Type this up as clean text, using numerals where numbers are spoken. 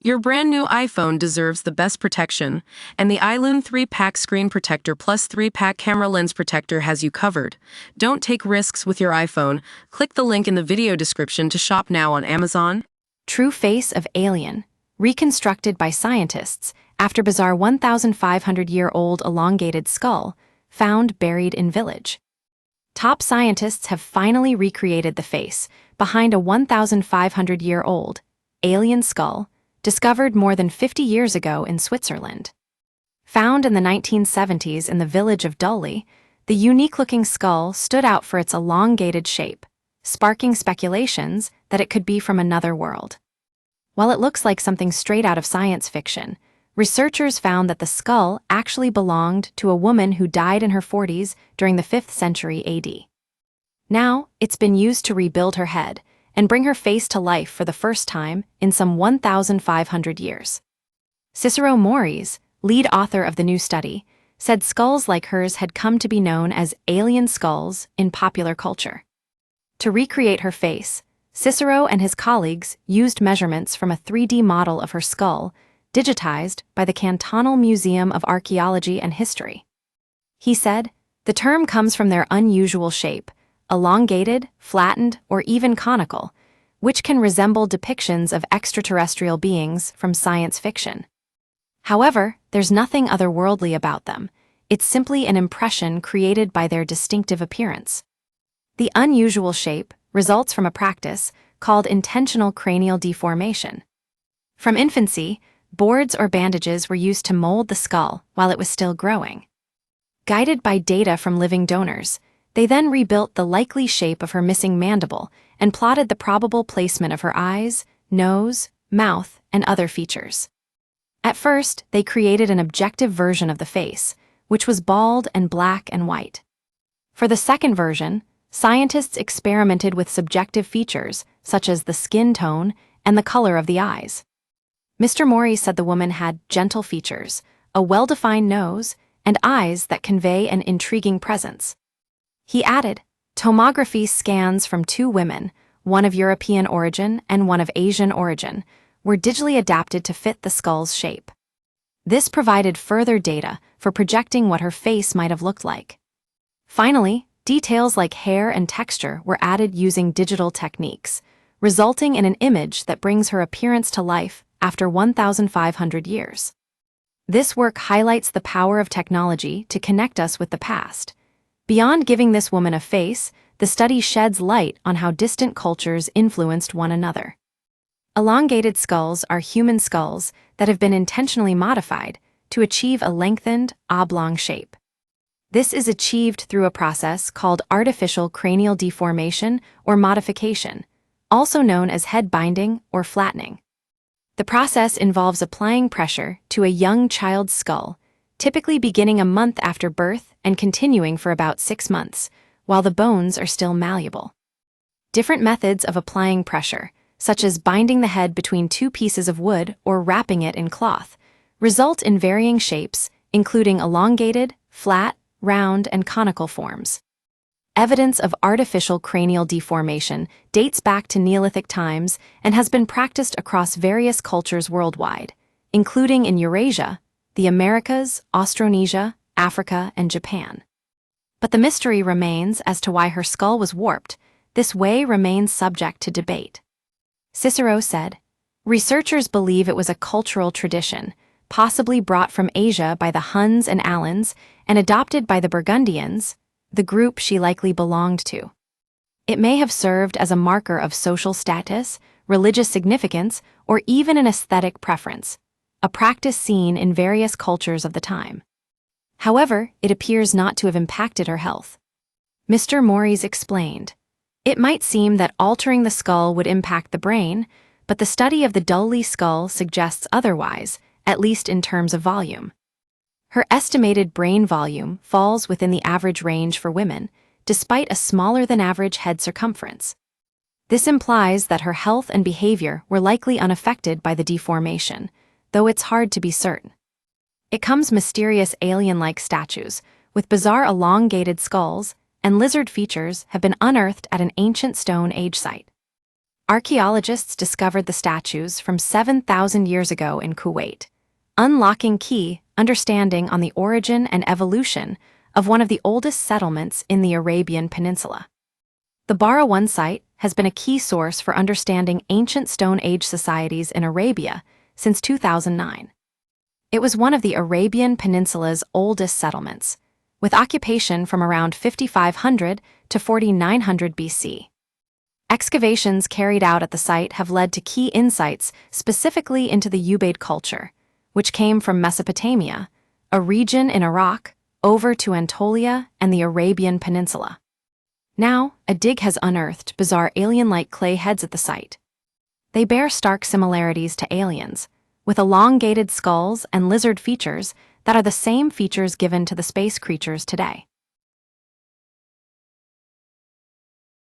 Your brand new iPhone deserves the best protection, and the iLune 3-pack screen protector plus 3-pack camera lens protector has you covered. Don't take risks with your iPhone. Click the link in the video description to shop now on Amazon. True face of alien, reconstructed by scientists after bizarre 1,500-year-old elongated skull found buried in village. Top scientists have finally recreated the face behind a 1,500-year-old alien skull discovered more than 50 years ago in Switzerland. Found in the 1970s in the village of Dully, the unique-looking skull stood out for its elongated shape, sparking speculations that it could be from another world. While it looks like something straight out of science fiction, researchers found that the skull actually belonged to a woman who died in her 40s during the 5th century AD. Now, it's been used to rebuild her head and bring her face to life for the first time in some 1,500 years. Cicero Mauries, lead author of the new study, said skulls like hers had come to be known as alien skulls in popular culture. To recreate her face, Cicero and his colleagues used measurements from a 3D model of her skull, digitized by the Cantonal Museum of Archaeology and History. He said, "The term comes from their unusual shape, elongated, flattened, or even conical, which can resemble depictions of extraterrestrial beings from science fiction. However, there's nothing otherworldly about them. It's simply an impression created by their distinctive appearance." The unusual shape results from a practice called intentional cranial deformation. From infancy, boards or bandages were used to mold the skull while it was still growing. Guided by data from living donors, they then rebuilt the likely shape of her missing mandible and plotted the probable placement of her eyes, nose, mouth, and other features. At first, they created an objective version of the face, which was bald and black and white. For the second version, scientists experimented with subjective features such as the skin tone and the color of the eyes. Mr. Mori said the woman had gentle features, a well-defined nose, and eyes that convey an intriguing presence. He added, tomography scans from 2 women, one of European origin and one of Asian origin, were digitally adapted to fit the skull's shape. This provided further data for projecting what her face might have looked like. Finally, details like hair and texture were added using digital techniques, resulting in an image that brings her appearance to life after 1,500 years. This work highlights the power of technology to connect us with the past. Beyond giving this woman a face, the study sheds light on how distant cultures influenced one another. Elongated skulls are human skulls that have been intentionally modified to achieve a lengthened, oblong shape. This is achieved through a process called artificial cranial deformation or modification, also known as head binding or flattening. The process involves applying pressure to a young child's skull, typically beginning a month after birth and continuing for about 6 months, while the bones are still malleable. Different methods of applying pressure, such as binding the head between 2 pieces of wood or wrapping it in cloth, result in varying shapes, including elongated, flat, round, and conical forms. Evidence of artificial cranial deformation dates back to Neolithic times and has been practiced across various cultures worldwide, including in Eurasia, the Americas, Australasia, Africa, and Japan. But the mystery remains as to why her skull was warped. This way remains subject to debate. Cicero said, researchers believe it was a cultural tradition, possibly brought from Asia by the Huns and Alans and adopted by the Burgundians, the group she likely belonged to. It may have served as a marker of social status, religious significance, or even an aesthetic preference, a practice seen in various cultures of the time. However, it appears not to have impacted her health. Mr. Mauries explained, "It might seem that altering the skull would impact the brain, but the study of the Dully skull suggests otherwise, at least in terms of volume. Her estimated brain volume falls within the average range for women, despite a smaller-than-average head circumference. This implies that her health and behavior were likely unaffected by the deformation, though it's hard to be certain. It comes mysterious alien-like statues, with bizarre elongated skulls, and lizard features have been unearthed at an ancient Stone Age site. Archaeologists discovered the statues from 7,000 years ago in Kuwait, unlocking key understanding on the origin and evolution of one of the oldest settlements in the Arabian Peninsula. The Bara 1 site has been a key source for understanding ancient Stone Age societies in Arabia since 2009. It was one of the Arabian Peninsula's oldest settlements, with occupation from around 5500 to 4900 BC. Excavations carried out at the site have led to key insights specifically into the Ubaid culture, which came from Mesopotamia, a region in Iraq, over to Anatolia and the Arabian Peninsula. Now, a dig has unearthed bizarre alien-like clay heads at the site. They bear stark similarities to aliens, with elongated skulls and lizard features that are the same features given to the space creatures today.